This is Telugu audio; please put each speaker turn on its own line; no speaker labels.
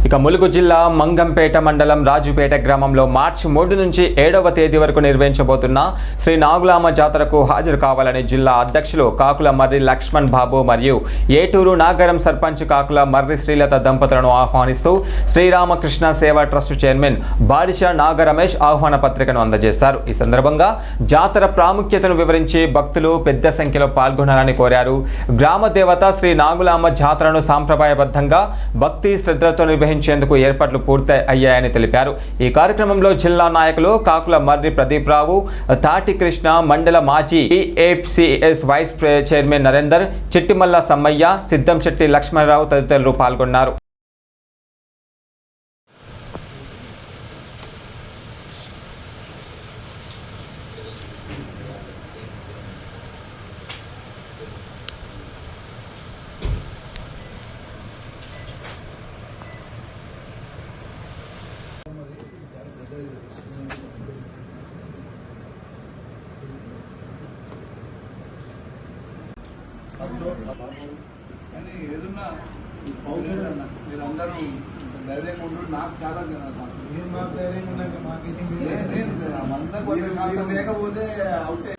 ఇక ములుగు జిల్లా మంగంపేట మండలం రాజుపేట గ్రామంలో మార్చి 3 నుంచి 7వ తేదీ వరకు నిర్వహించబోతున్న శ్రీ నాగులామ జాతరకు హాజరు కావాలని జిల్లా అధ్యక్షులు కాకుల మర్రి లక్ష్మణ్ బాబు మరియు ఏటూరు నాగరం సర్పంచ్ కాకుల మర్రి శ్రీలత దంపతులను ఆహ్వానిస్తూ శ్రీరామకృష్ణ సేవా ట్రస్ట్ చైర్మన్ బారిష నాగరమేష్ ఆహ్వాన పత్రికను అందజేశారు. ఈ సందర్భంగా జాతర ప్రాముఖ్యతను వివరించి భక్తులు పెద్ద సంఖ్యలో పాల్గొనాలని కోరారు. గ్రామ దేవత శ్రీ నాగులామ జాతరను సాంప్రదాయబద్ధంగా భక్తి శ్రద్ధలతో నిర్వహించేందుకు ఏర్పాట్లు పూర్తి అయ్యాయని తెలిపారు. ఈ కార్యక్రమంలో జిల్లా నాయకులు కాకుల మర్రి ప్రదీప్ రావు, తాటి కృష్ణ, మండల మాజీ EFCS vice chairman Narender, Chittimalla Sammaiah, Siddhamshetti Lakshmanarao తదితరులు పాల్గొన్నారు.
కానీ ఏదన్నా మీరందరూ ధైర్యంగా ఉండు. నాకు చాలా లేకపోతే అవుతే